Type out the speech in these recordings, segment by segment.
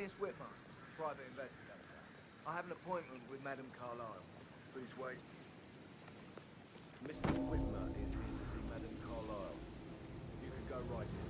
Phineas Whitmer, private investigator. I have an appointment with Madame Carlisle. Please wait. Mr. Whitmer is here to see Madame Carlisle. You can go right in.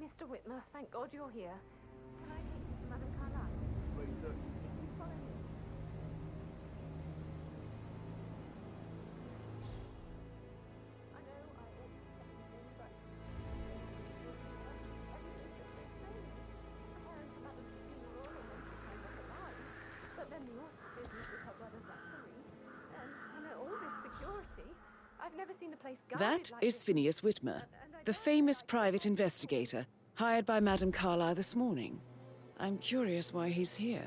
Mr. Whitmer, thank God you're here. Can I take you to Madame Carlisle? Please do. Please follow me. I know I ought to say anything, but everything's just so strange. Preparing for Madame's funeral and then she turned up alive. But then the awful business with her brother Zachary. And, all this security. I've never seen the place guarded That like is this. Phineas Whitmer, the famous private investigator hired by Madame Carlisle this morning. I'm curious why he's here.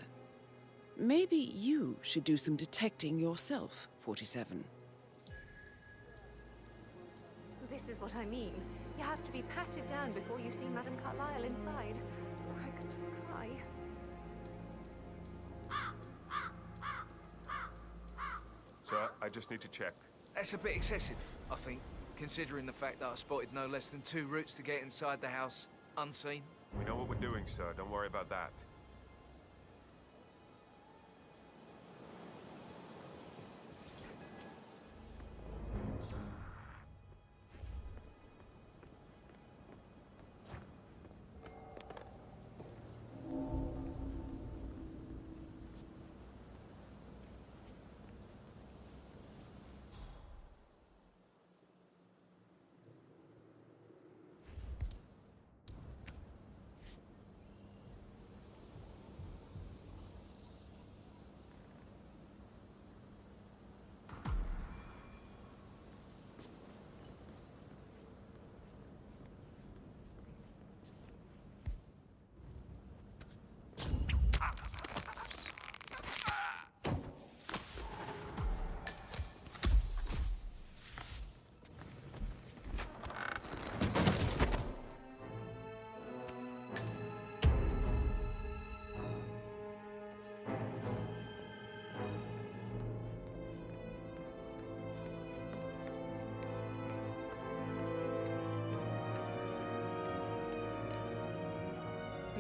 Maybe you should do some detecting yourself, 47. This is what I mean. You have to be patted down before you see Madame Carlisle inside. Or I could just cry. Sir, I just need to check. That's a bit excessive, I think, considering the fact that I spotted no less than 2 routes to get inside the house unseen. We know what we're doing, sir. Don't worry about that.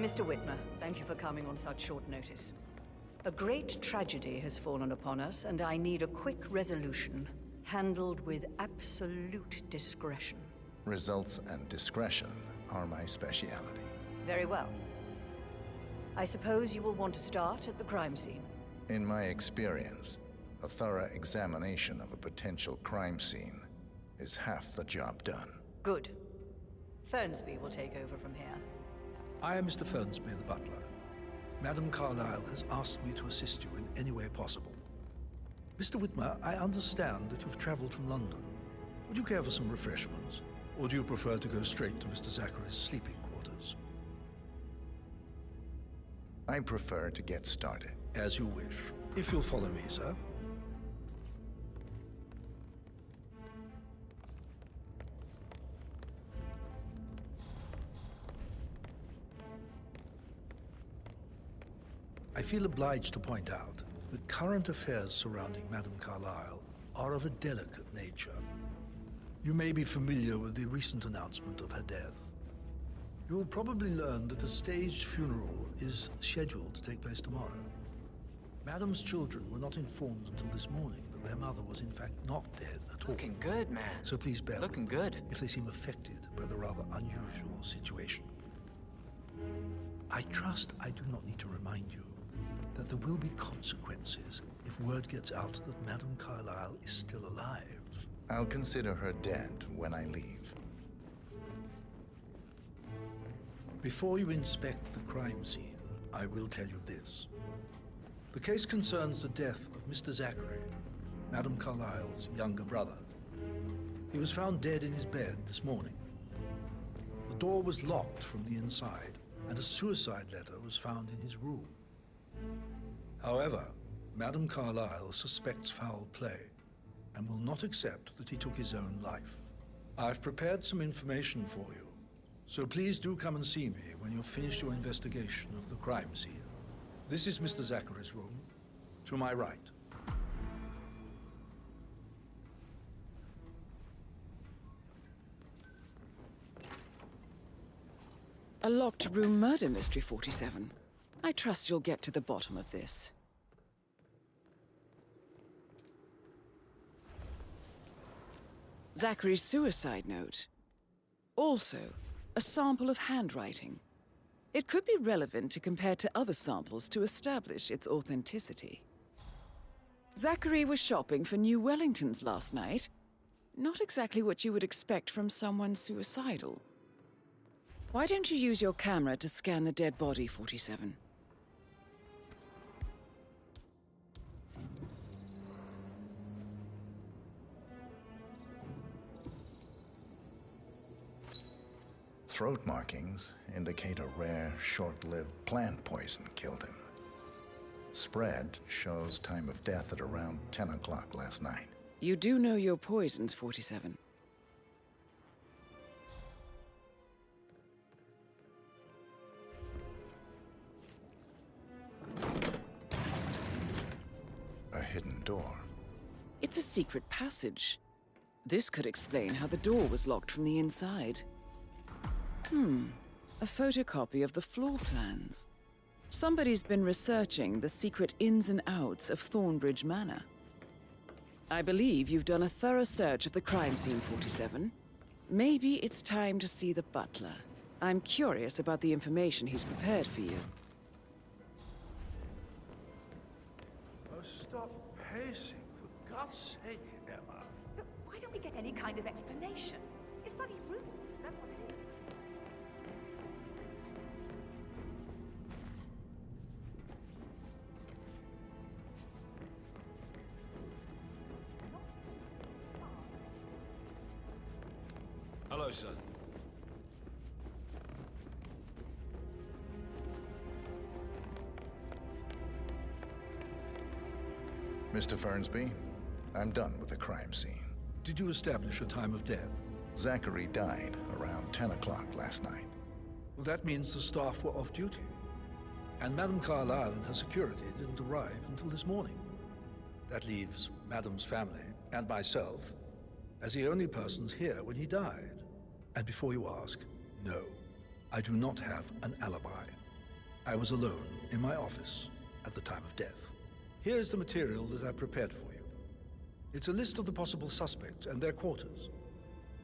Mr. Whitmer, thank you for coming on such short notice. A great tragedy has fallen upon us, and I need a quick resolution, handled with absolute discretion. Results and discretion are my speciality. Very well. I suppose you will want to start at the crime scene. In my experience, a thorough examination of a potential crime scene is half the job done. Good. Fernsby will take over from here. I am Mr. Fernsby, the butler. Madame Carlisle has asked me to assist you in any way possible. Mr. Whitmer, I understand that you've traveled from London. Would you care for some refreshments? Or do you prefer to go straight to Mr. Zachary's sleeping quarters? I prefer to get started. As you wish. If you'll follow me, sir. I feel obliged to point out that current affairs surrounding Madame Carlisle are of a delicate nature. You may be familiar with the recent announcement of her death. You will probably learn that a staged funeral is scheduled to take place tomorrow. Madame's children were not informed until this morning that their mother was in fact not dead at all. Looking good, man. So please bear Looking with me good. if they seem affected by the rather unusual situation. I trust I do not need to remind you that there will be consequences if word gets out that Madame Carlisle is still alive. I'll consider her dead when I leave. Before you inspect the crime scene, I will tell you this. The case concerns the death of Mr. Zachary, Madame Carlisle's younger brother. He was found dead in his bed this morning. The door was locked from the inside, and a suicide letter was found in his room. However, Madame Carlisle suspects foul play and will not accept that he took his own life. I've prepared some information for you, so please do come and see me when you've finished your investigation of the crime scene. This is Mr. Zachary's room, to my right. A locked room murder mystery, 47. I trust you'll get to the bottom of this. Zachary's suicide note. Also, a sample of handwriting. It could be relevant to compare to other samples to establish its authenticity. Zachary was shopping for New Wellingtons last night. Not exactly what you would expect from someone suicidal. Why don't you use your camera to scan the dead body, 47? Throat markings indicate a rare, short-lived plant poison killed him. Spread shows time of death at around 10 o'clock last night. You do know your poisons, 47. A hidden door. It's a secret passage. This could explain how the door was locked from the inside. A photocopy of the floor plans. Somebody's been researching the secret ins and outs of Thornbridge Manor. I believe you've done a thorough search of the crime scene, 47. Maybe it's time to see the butler. I'm curious about the information he's prepared for you. Oh, stop pacing, for God's sake, Emma. Look, why don't we get any kind of explanation? It's bloody rude. That's what it is. Hello, sir. Mr. Fernsby, I'm done with the crime scene. Did you establish a time of death? Zachary died around 10 o'clock last night. Well, that means the staff were off duty. And Madame Carlisle and her security didn't arrive until this morning. That leaves Madame's family and myself as the only persons here when he died. And before you ask, no, I do not have an alibi. I was alone in my office at the time of death. Here's the material that I prepared for you. It's a list of the possible suspects and their quarters.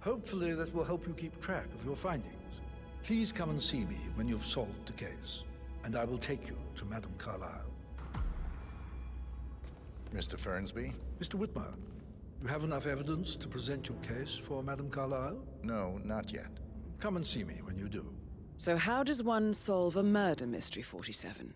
Hopefully that will help you keep track of your findings. Please come and see me when you've solved the case, and I will take you to Madame Carlisle. Mr. Fernsby? Mr. Whitmer, you have enough evidence to present your case for Madame Carlisle? No, not yet. Come and see me when you do. So how does one solve a murder mystery, 47?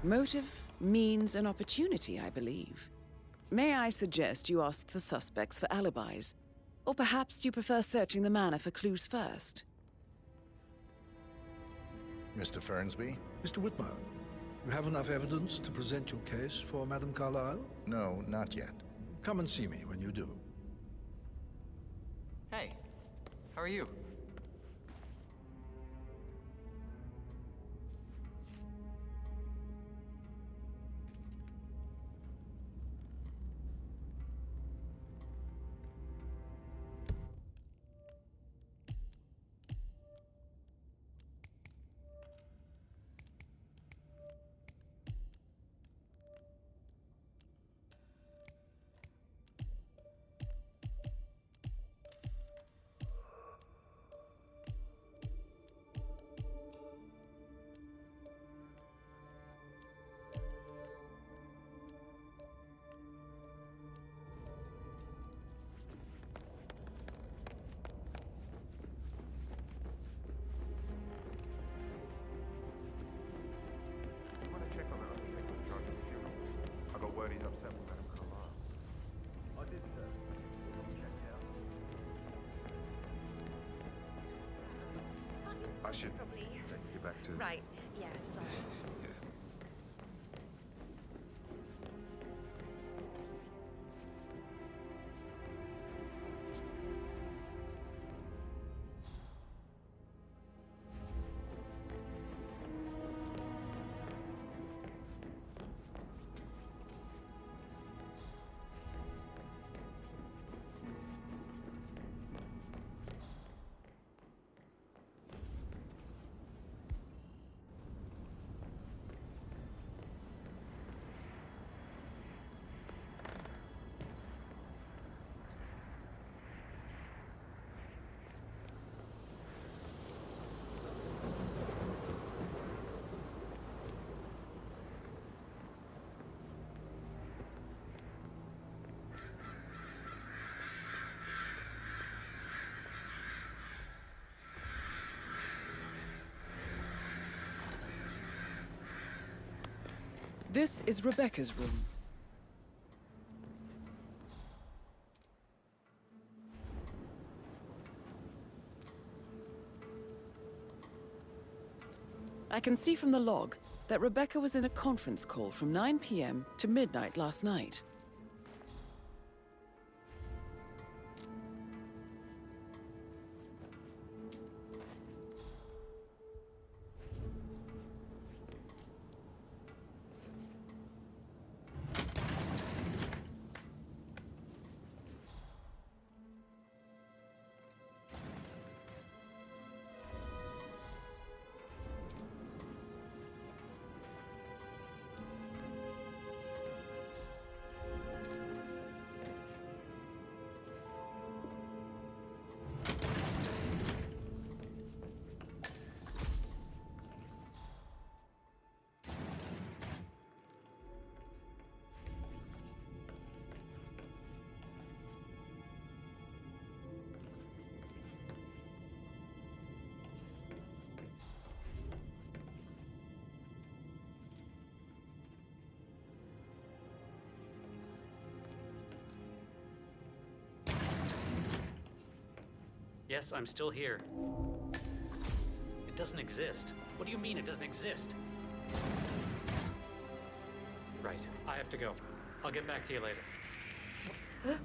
Motive, means, and opportunity, I believe. May I suggest you ask the suspects for alibis? Or perhaps do you prefer searching the manor for clues first? Mr. Fernsby? Mr. Whitmer, you have enough evidence to present your case for Madame Carlisle? No, not yet. Come and see me when you do. Hey, how are you? I want to check on that other thing with John Fury. I got word he's upset with Madame Carlisle. I did, sir. I'll check it out. Can't you I should probably... get back to... Right, yeah, sorry. Yeah. This is Rebecca's room. I can see from the log that Rebecca was in a conference call from 9 p.m. to midnight last night. Yes, I'm still here. It doesn't exist. What do you mean it doesn't exist? Right, I have to go. I'll get back to you later.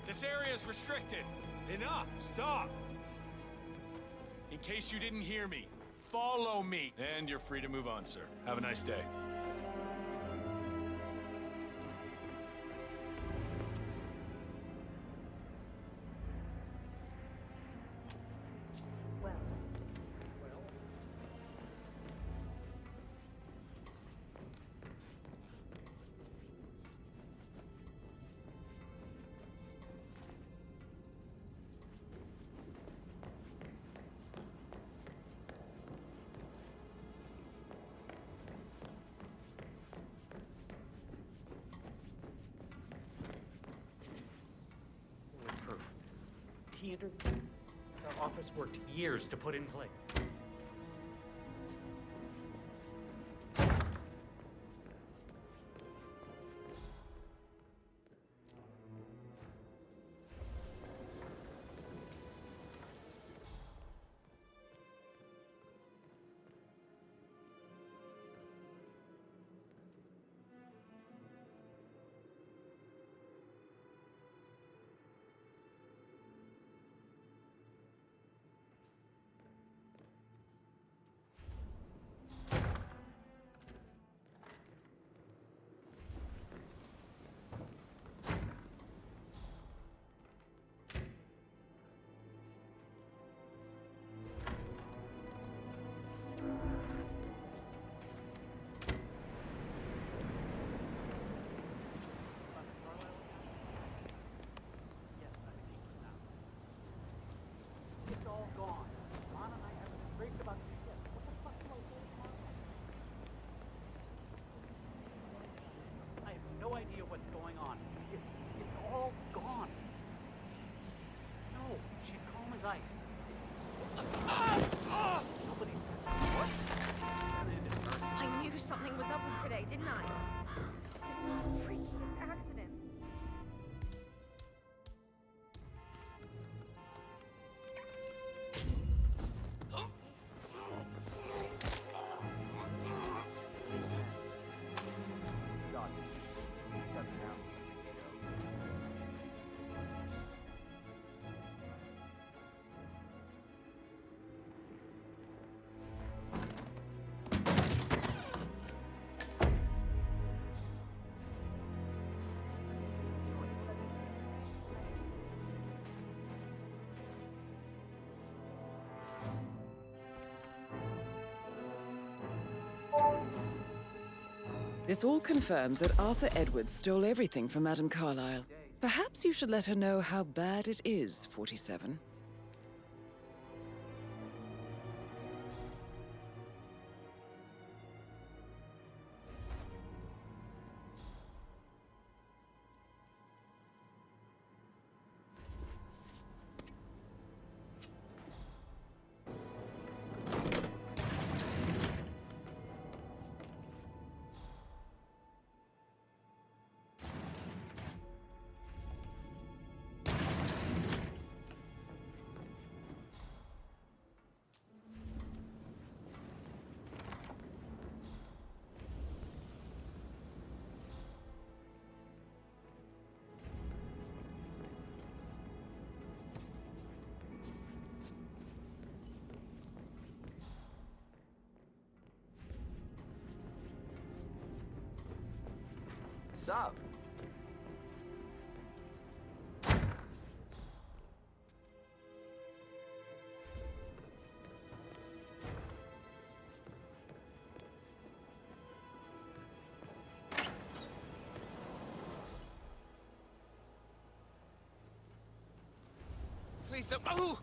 This area is restricted. Enough! Stop! In case you didn't hear me, follow me. And you're free to move on, sir. Have a nice day. Proof. He entered. Our office worked years to put in place. This all confirms that Arthur Edwards stole everything from Madame Carlisle. Perhaps you should let her know how bad it is, 47. Sup? Please don't. Oh!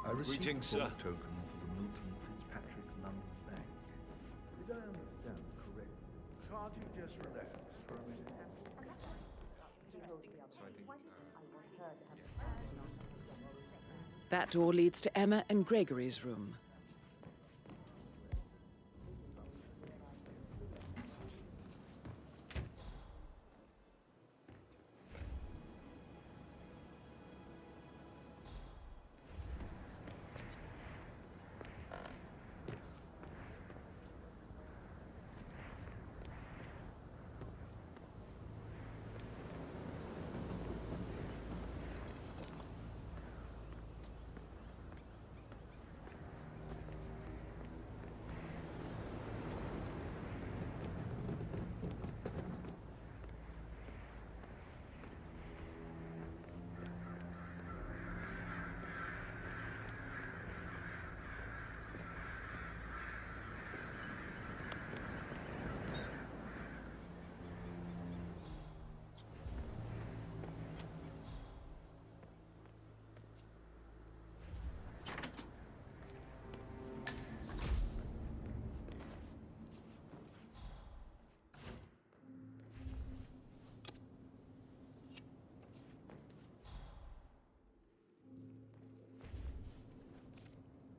I received Greetings, a sir. bulk token for the Milton Fitzpatrick London Bank. Did I understand correctly? Can't you just relax for a minute? That door leads to Emma and Gregory's room.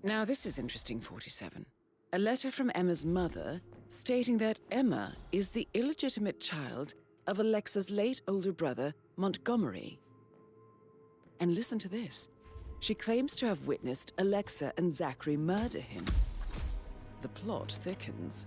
Now this is interesting, 47. A letter from Emma's mother stating that Emma is the illegitimate child of Alexa's late older brother, Montgomery. And listen to this. She claims to have witnessed Alexa and Zachary murder him. The plot thickens.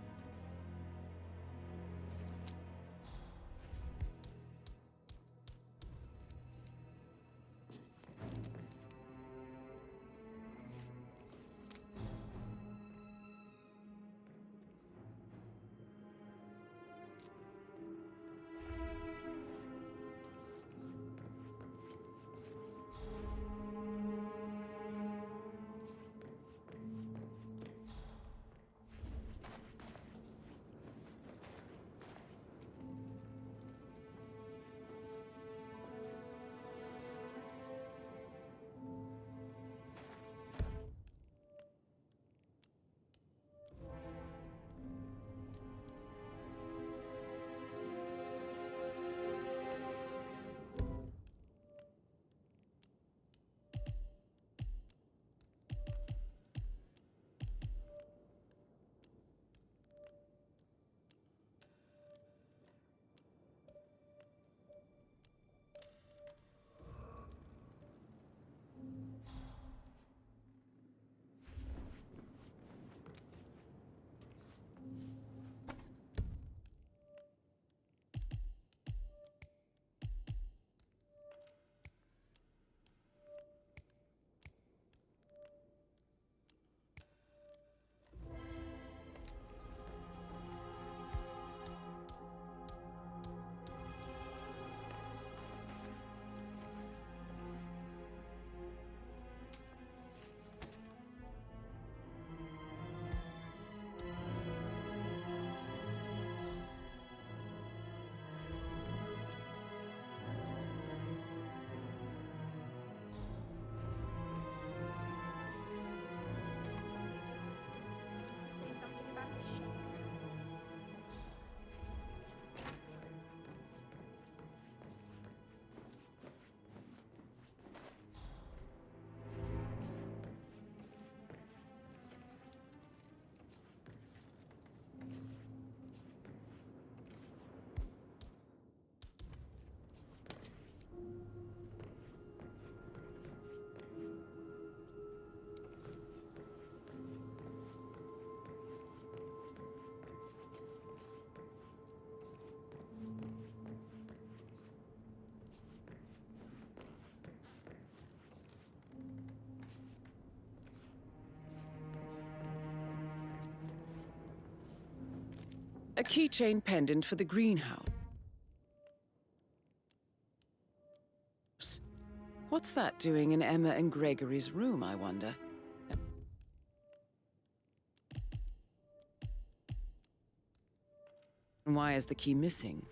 A keychain pendant for the greenhouse. What's that doing in Emma and Gregory's room, I wonder? And why is the key missing?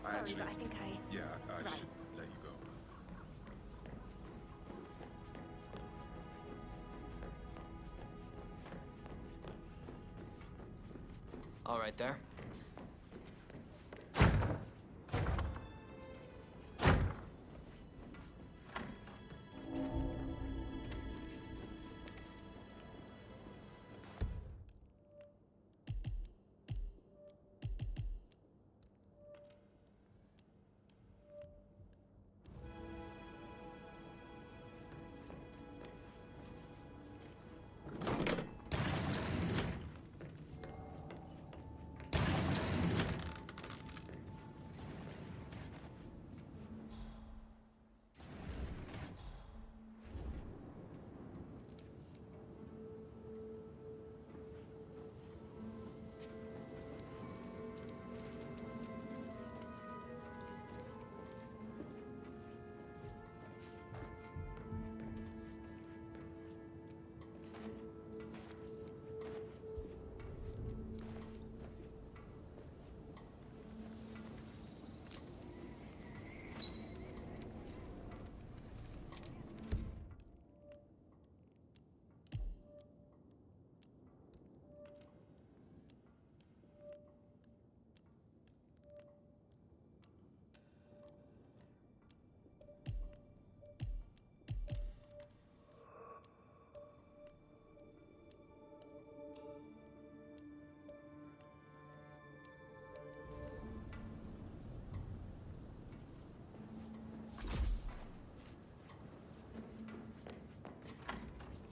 Sorry, but I think I... Yeah, I Right. should let you go. right there.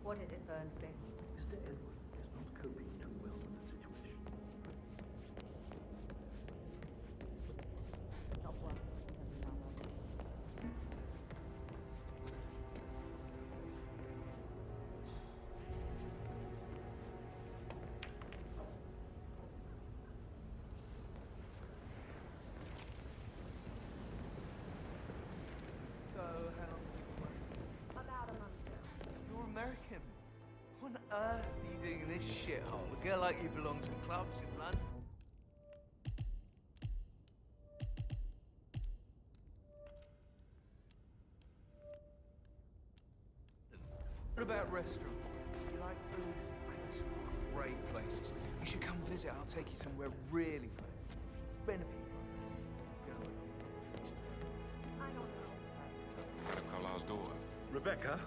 What is it, Bernstein? Mr. Edward is not coping too well with the situation. Not one. So, how long have you been working? About a month ago. You're American. What on earth are you doing in this shithole? A girl like you belongs in clubs in London. What about restaurants? Do you like food? I know some great places. You should come visit. I'll take you somewhere really close. It's been a few months. Go with me. I don't know. Madam Carlisle's daughter. Rebecca?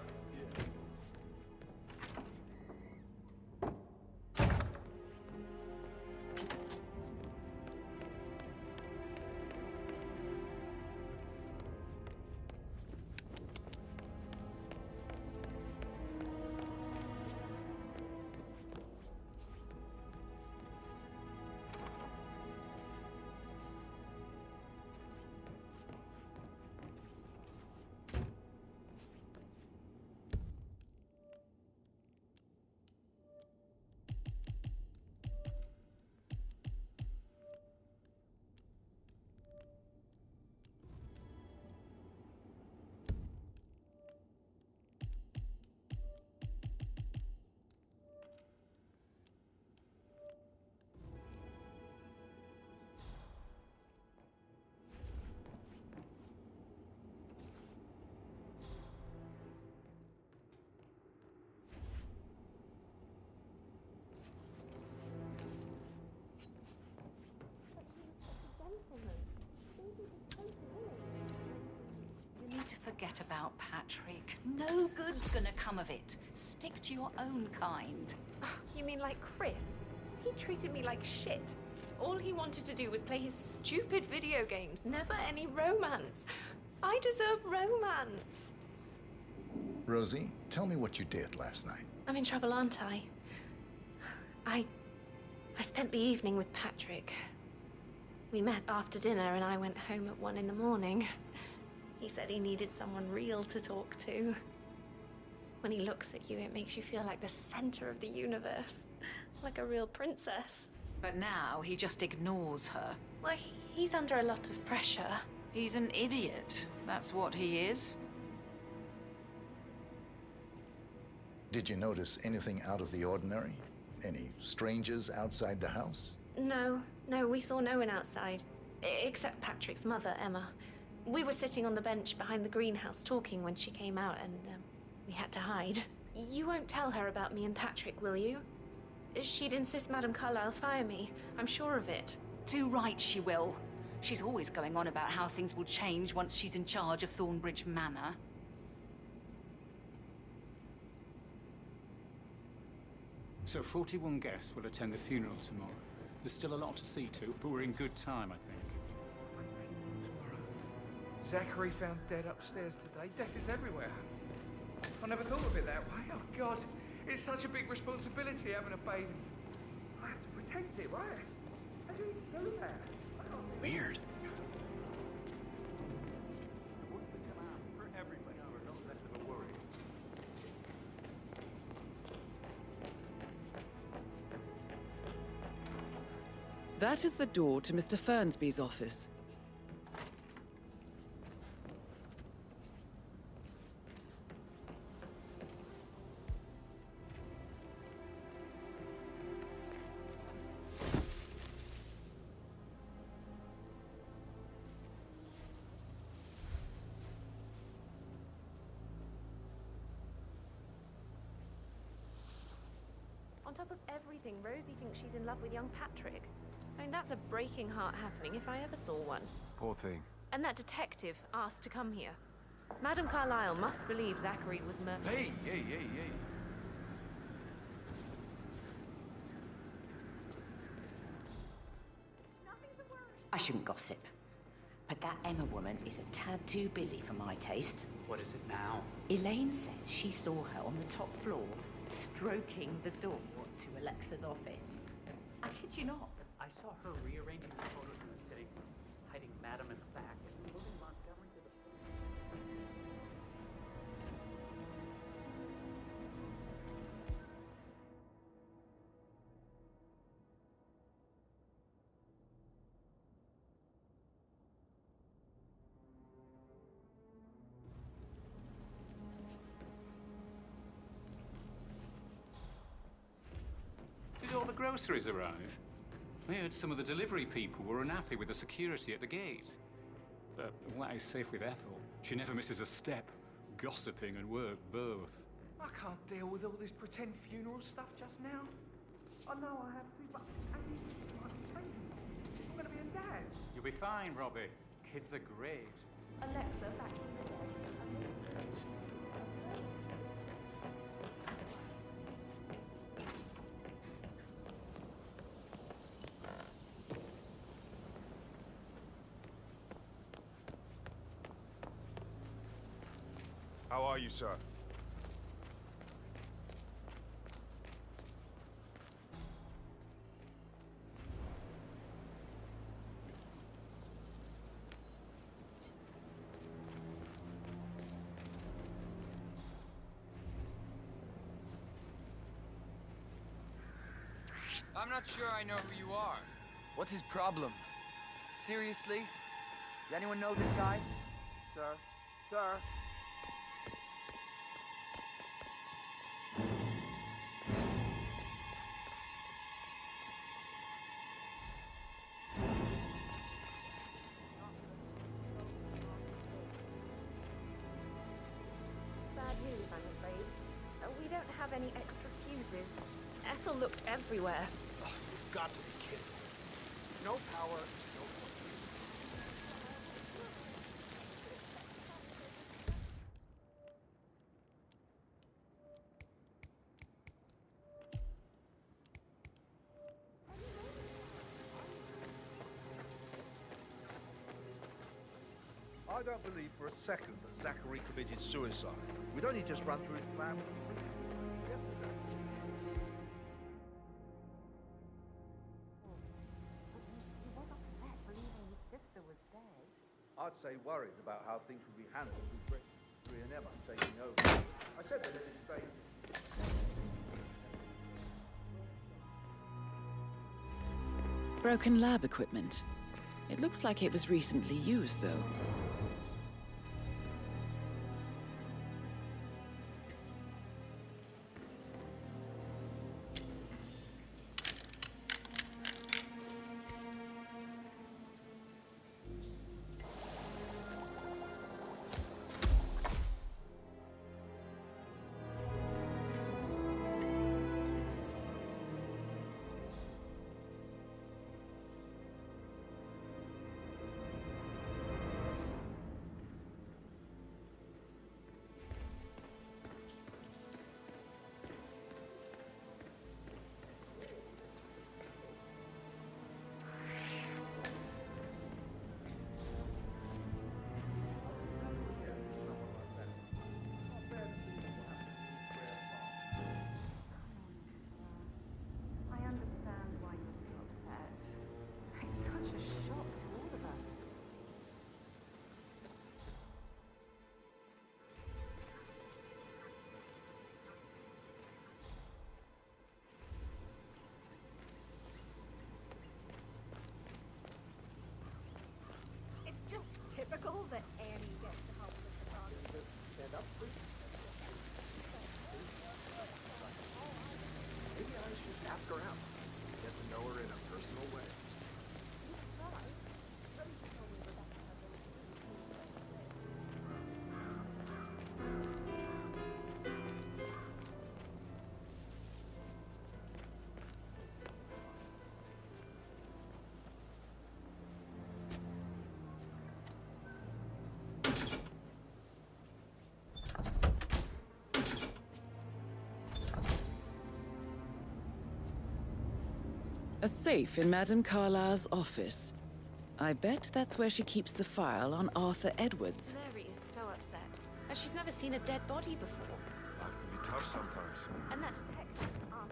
You need to forget about Patrick. No good's gonna come of it. Stick to your own kind. You mean like Chris? He treated me like shit. All he wanted to do was play his stupid video games, never any romance. I deserve romance. Rosie, tell me what you did last night. I'm in trouble, aren't I? I spent the evening with Patrick. We met after dinner and I went home at 1 in the morning. He said he needed someone real to talk to. When he looks at you, it makes you feel like the center of the universe. Like a real princess. But now he just ignores her. Well, he's under a lot of pressure. He's an idiot. That's what he is. Did you notice anything out of the ordinary? Any strangers outside the house? No, we saw no one outside. Except Patrick's mother, Emma. We were sitting on the bench behind the greenhouse talking when she came out and we had to hide. You won't tell her about me and Patrick, will you? She'd insist Madame Carlisle fire me. I'm sure of it. Too right she will. She's always going on about how things will change once she's in charge of Thornbridge Manor. So 41 guests will attend the funeral tomorrow. There's still a lot to see to, but we're in good time, I think. Zachary found dead upstairs today. Death is everywhere. I never thought of it that way. Oh, God. It's such a big responsibility having a baby. I have to protect it, right? How do you do that? Weird. For everybody, we're no less of a worry. That is the door to Mr. Fernsby's office. On top of everything, Rosie thinks she's in love with young Patrick. I mean, that's a breaking heart happening if I ever saw one. Poor thing. And that detective asked to come here. Madame Carlisle must believe Zachary was murdered. Hey. I shouldn't gossip, but that Emma woman is a tad too busy for my taste. What is it now? Elaine says she saw her on the top floor, stroking the door to Alexa's office. I kid you not. I saw her rearranging the photos in the sitting room, hiding Madam in the back, and moving Montgomery to the front. Did all the groceries arrive? I heard some of the delivery people were unhappy with the security at the gate. But what is safe with Ethel? She never misses a step. Gossiping and work both. I can't deal with all this pretend funeral stuff just now. I know I have to, but I need to. I'm going to be a dad. You'll be fine, Robbie. Kids are great. Alexa, vacuum the desk. How are you, sir? I'm not sure I know who you are. What's his problem? Seriously? Does anyone know this guy? Sir? Sir? Bad news, I'm afraid. We don't have any extra fuses. Ethel looked everywhere. Oh, you've got to be kidding. No power, no point. I don't believe for a second that Zachary committed suicide. We'd only just run through his plan. I'd say worried about how things would be handled with Brett and Emma taking over. I said they let it stay. Broken lab equipment. It looks like it was recently used, though. A safe in Madame Carlisle's office. I bet that's where she keeps the file on Arthur Edwards. Mary is so upset. And she's never seen a dead body before. Life can be tough sometimes. And that text asked.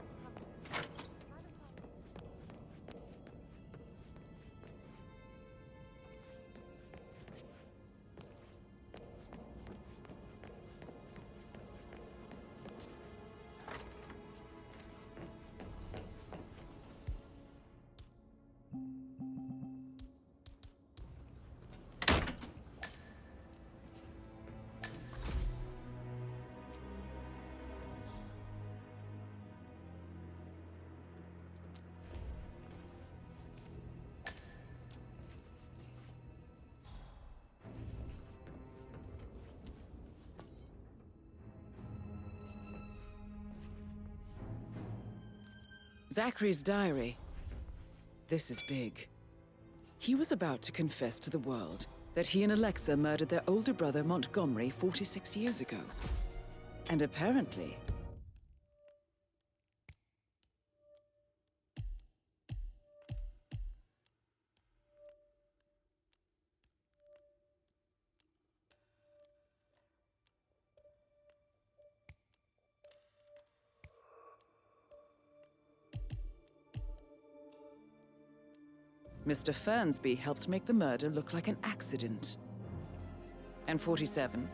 Zachary's diary. This is big. He was about to confess to the world that he and Alexa murdered their older brother Montgomery 46 years ago. And apparently, Mr. Fernsby helped make the murder look like an accident. And 47?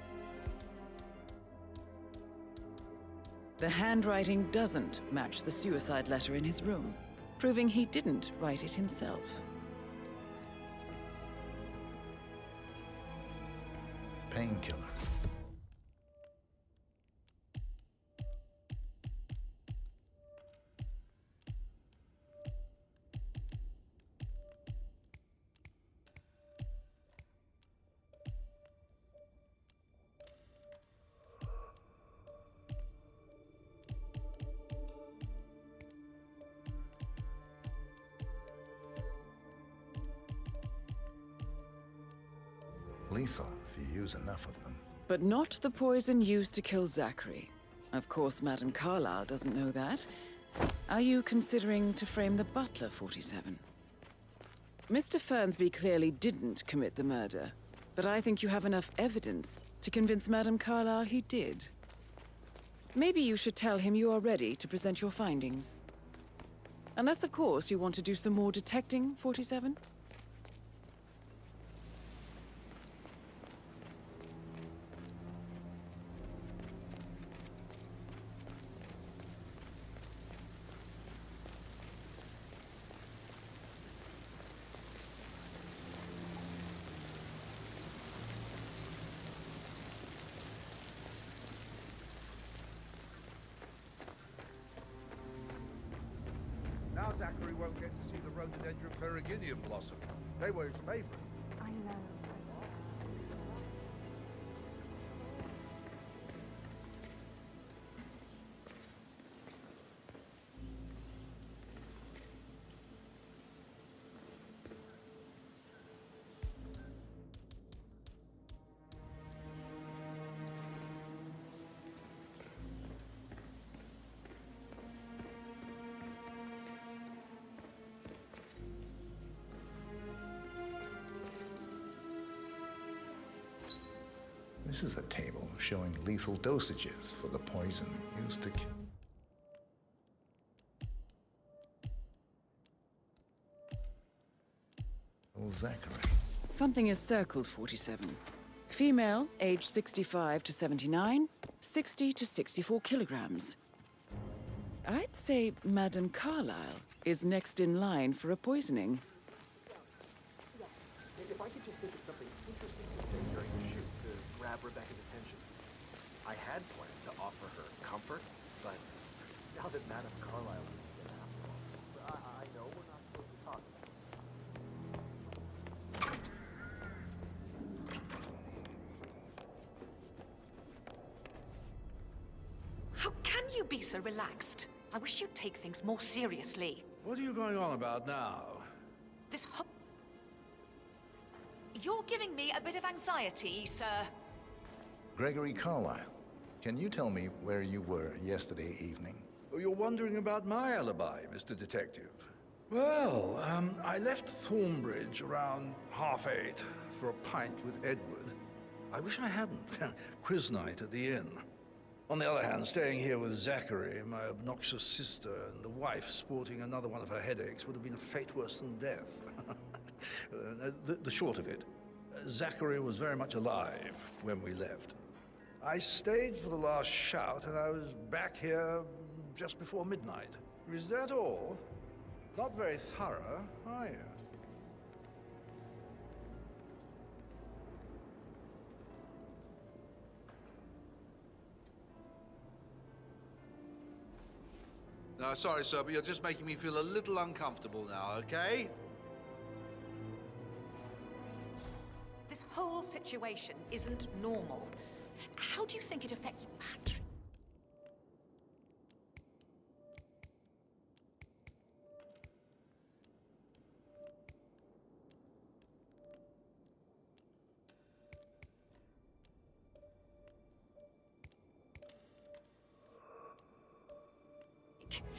The handwriting doesn't match the suicide letter in his room, proving he didn't write it himself. Painkiller. Lethal, if you use enough of them. But not the poison used to kill Zachary. Of course, Madame Carlisle doesn't know that. Are you considering to frame the butler, 47? Mr. Fernsby clearly didn't commit the murder, but I think you have enough evidence to convince Madame Carlisle he did. Maybe you should tell him you are ready to present your findings. Unless, of course, you want to do some more detecting, 47? Now Zachary won't get to see the rhododendron periginium blossom. They were his favorite. I know. This is a table showing lethal dosages for the poison used to kill Zachary. Something is circled, 47. Female, age 65 to 79, 60 to 64 kilograms. I'd say Madame Carlisle is next in line for a poisoning. If I could just think of something interesting to say during the shoot to grab Rebecca's attention. I had planned to offer her comfort, but now that Madame Carlisle is dead after all, I know we're not supposed to talk about it. How can you be so relaxed? I wish you'd take things more seriously. What are you going on about now? This You're giving me a bit of anxiety, sir. Gregory Carlisle, can you tell me where you were yesterday evening? Oh, you're wondering about my alibi, Mr. Detective. Well, I left Thornbridge around 8:30 for a pint with Edward. I wish I hadn't. Quiz night at the inn. On the other hand, staying here with Zachary, my obnoxious sister, and the wife sporting another one of her headaches would have been a fate worse than death. The short of it, Zachary was very much alive when we left. I stayed for the last shout, and I was back here just before midnight. Is that all? Not very thorough, are you? No, sorry, sir, but you're just making me feel a little uncomfortable now, okay? This whole situation isn't normal. How do you think it affects Patrick?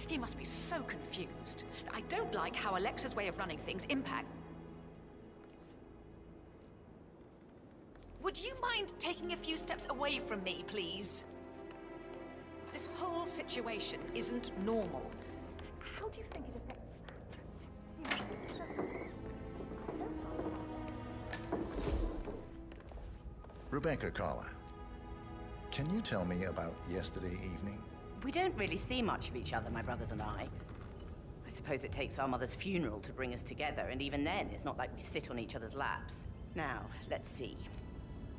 He must be so confused. I don't like how Alexa's way of running things impact. Would you mind taking a few steps away from me, please? This whole situation isn't normal. How do you think it affects Rebecca Carlisle, can you tell me about yesterday evening? We don't really see much of each other, my brothers and I. I suppose it takes our mother's funeral to bring us together, and even then, it's not like we sit on each other's laps. Now, let's see.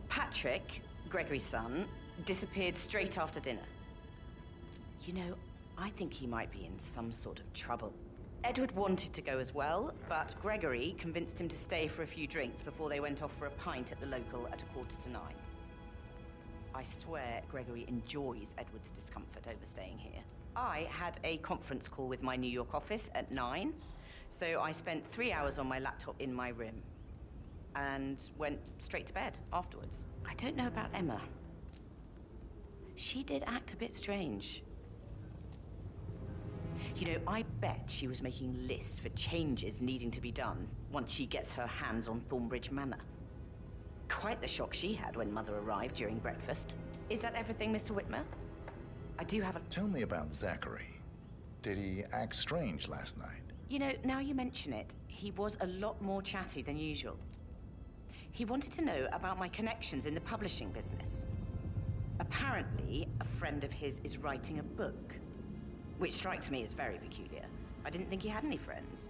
Patrick, Gregory's son, disappeared straight after dinner. You know, I think he might be in some sort of trouble. Edward wanted to go as well, but Gregory convinced him to stay for a few drinks before they went off for a pint at the local at 9:15. I swear Gregory enjoys Edward's discomfort over staying here. I had a conference call with my New York office at 9, so I spent 3 hours on my laptop in my room and went straight to bed afterwards. I don't know about Emma. She did act a bit strange. You know, I bet she was making lists for changes needing to be done once she gets her hands on Thornbridge Manor. Quite the shock she had when Mother arrived during breakfast. Is that everything, Mr. Whitmer? I do have a... Tell me about Zachary. Did he act strange last night? You know, now you mention it, he was a lot more chatty than usual. He wanted to know about my connections in the publishing business. Apparently, a friend of his is writing a book, which strikes me as very peculiar. I didn't think he had any friends.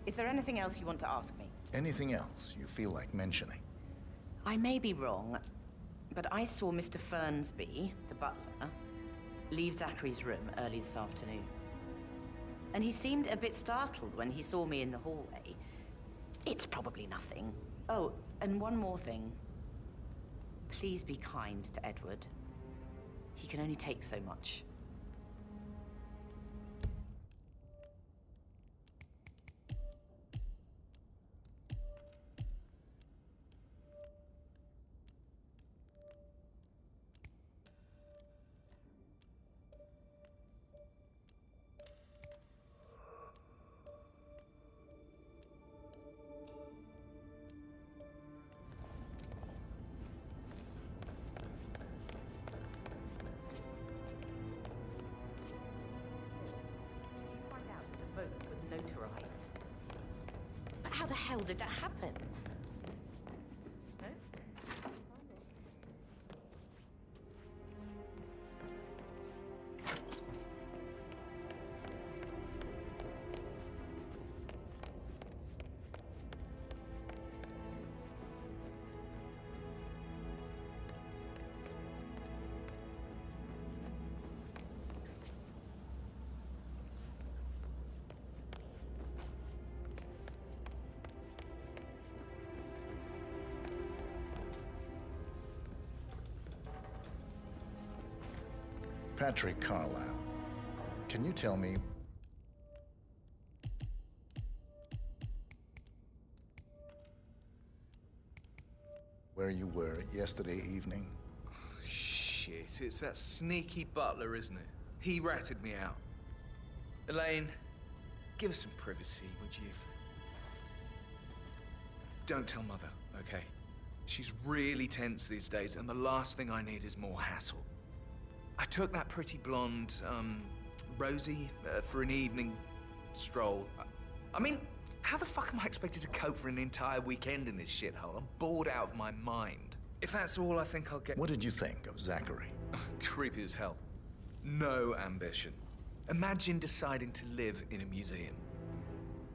Is there anything else you want to ask me? Anything else you feel like mentioning? I may be wrong, but I saw Mr. Fernsby, the butler, leave Zachary's room early this afternoon. And he seemed a bit startled when he saw me in the hallway. It's probably nothing. Oh, and one more thing. Please be kind to Edward. He can only take so much. But how the hell did that happen? Patrick Carlisle, can you tell me where you were yesterday evening? Shit, it's that sneaky butler, isn't it? He ratted me out. Elaine, give us some privacy, would you? Don't tell Mother, okay? She's really tense these days, and the last thing I need is more hassle. I took that pretty blonde, Rosie, for an evening stroll. I mean, how the fuck am I expected to cope for an entire weekend in this shithole? I'm bored out of my mind. If that's all, I think I'll get... What did you think of Zachary? Creepy as hell. No ambition. Imagine deciding to live in a museum.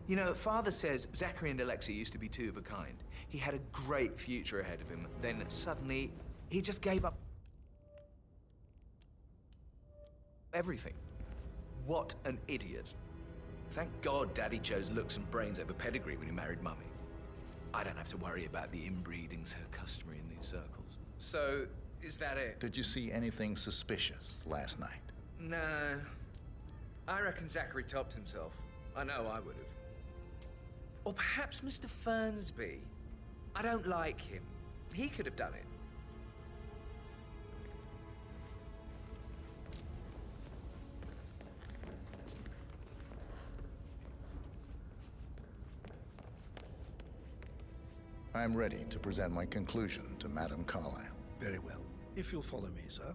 You know, Father says Zachary and Alexei used to be two of a kind. He had a great future ahead of him. Then suddenly, he just gave up everything. What an idiot. Thank God Daddy chose looks and brains over pedigree when he married Mummy. I don't have to worry about the inbreeding so customary in these circles. So, is that it? Did you see anything suspicious last night? No. I reckon Zachary topped himself. I know I would have. Or perhaps Mr. Fernsby. I don't like him. He could have done it. I'm ready to present my conclusion to Madame Carlisle. Very well. If you'll follow me, sir.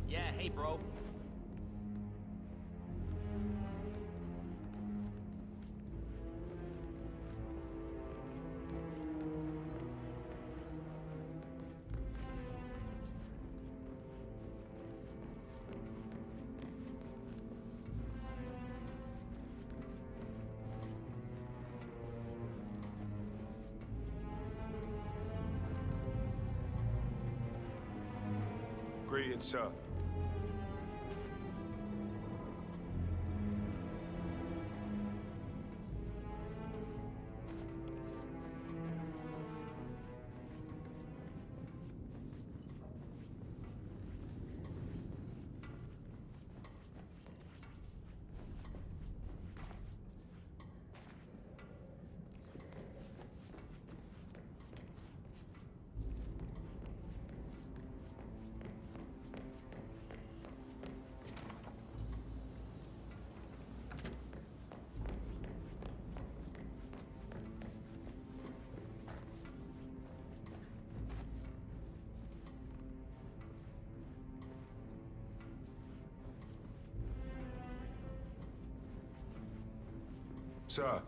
Yeah, hey, bro. Greetings, sir. Sir.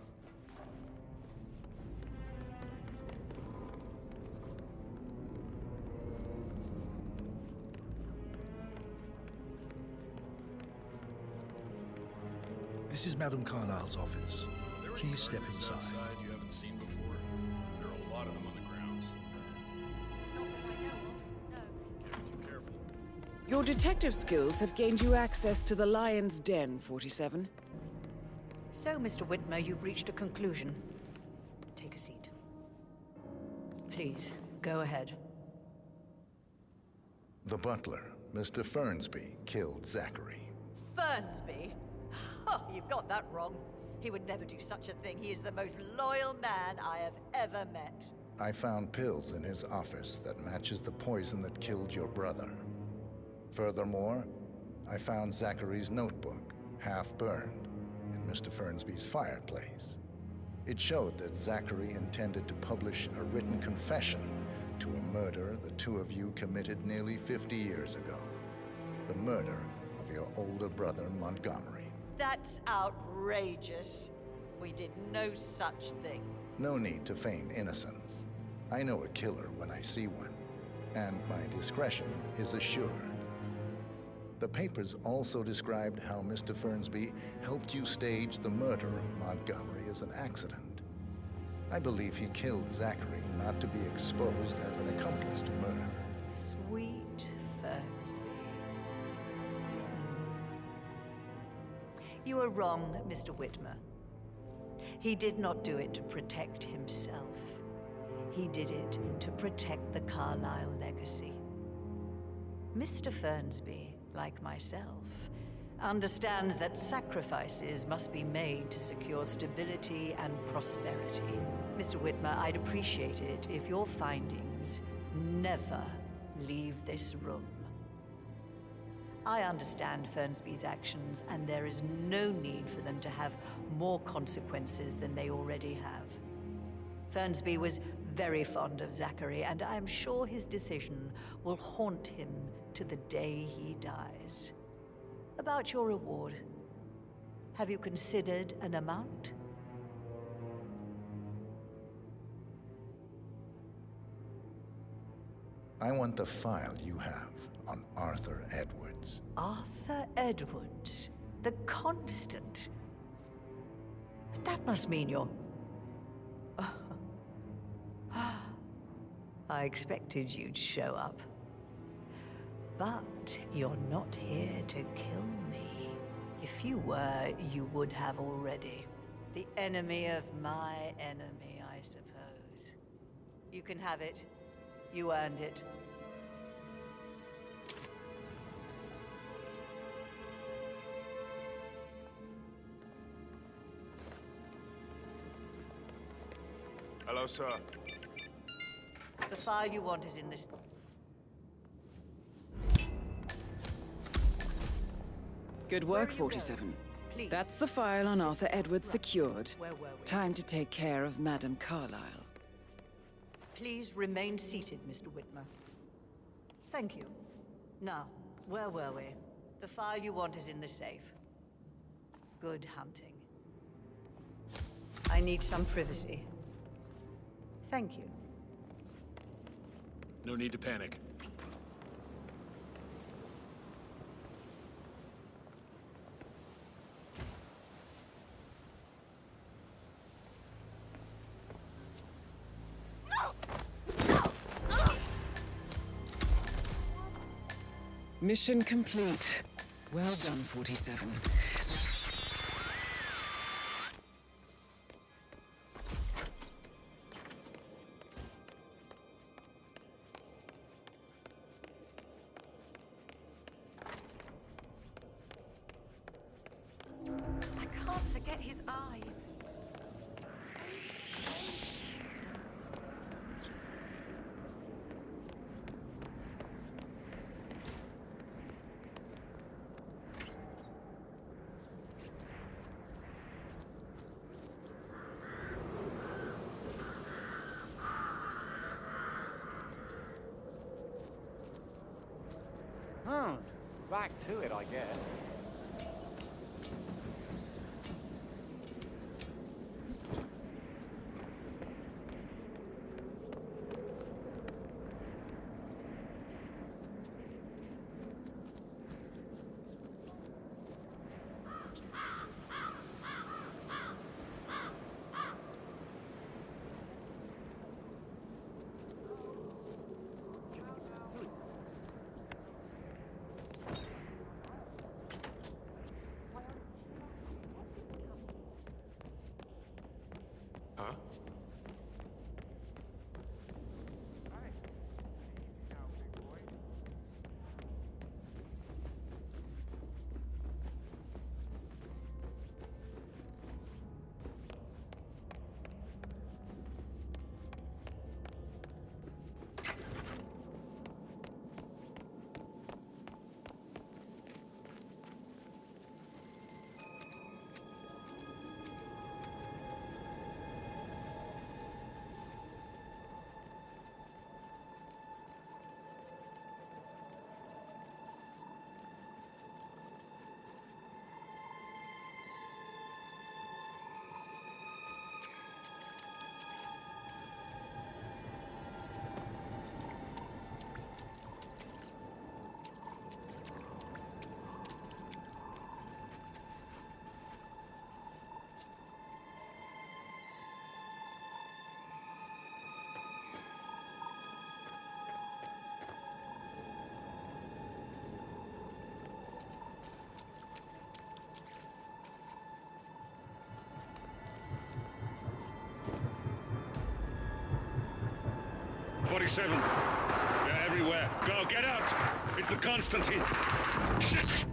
This is Madame Carlisle's office. Please step inside. Outside you haven't seen before. There are a lot of them on the grounds. Be careful. Your detective skills have gained you access to the Lion's Den, 47. So, Mr. Whitmer, you've reached a conclusion. Take a seat. Please, go ahead. The butler, Mr. Fernsby, killed Zachary. Fernsby? Oh, you've got that wrong. He would never do such a thing. He is the most loyal man I have ever met. I found pills in his office that matches the poison that killed your brother. Furthermore, I found Zachary's notebook, half burned, in Mr. Fernsby's fireplace. It showed that Zachary intended to publish a written confession to a murder the two of you committed nearly 50 years ago. The murder of your older brother, Montgomery. That's outrageous. We did no such thing. No need to feign innocence. I know a killer when I see one, and my discretion is assured. The papers also described how Mr. Fernsby helped you stage the murder of Montgomery as an accident. I believe he killed Zachary not to be exposed as an accomplice to murder. You are wrong, Mr. Whitmer. He did not do it to protect himself. He did it to protect the Carlisle legacy. Mr. Fernsby, like myself, understands that sacrifices must be made to secure stability and prosperity. Mr. Whitmer, I'd appreciate it if your findings never leave this room. I understand Fernsby's actions, and there is no need for them to have more consequences than they already have. Fernsby was very fond of Zachary, and I am sure his decision will haunt him to the day he dies. About your reward, have you considered an amount? I want the file you have on Arthur Edwards. Arthur Edwards, the Constant. That must mean you're... I expected you'd show up. But you're not here to kill me. If you were, you would have already. The enemy of my enemy, I suppose. You can have it. You earned it. Hello, sir. The file you want is in this... Good work, 47. That's the file on Arthur Edwards secured. Where were we? Time to take care of Madame Carlisle. Please remain seated, Mr. Whitmer. Thank you. Now, where were we? The file you want is in the safe. Good hunting. I need some privacy. Thank you. No need to panic. Mission complete. Well done, 47. I can't forget his eyes. Back to it, I guess. 47. They're everywhere. Go, get out! It's the Constantine. Shit!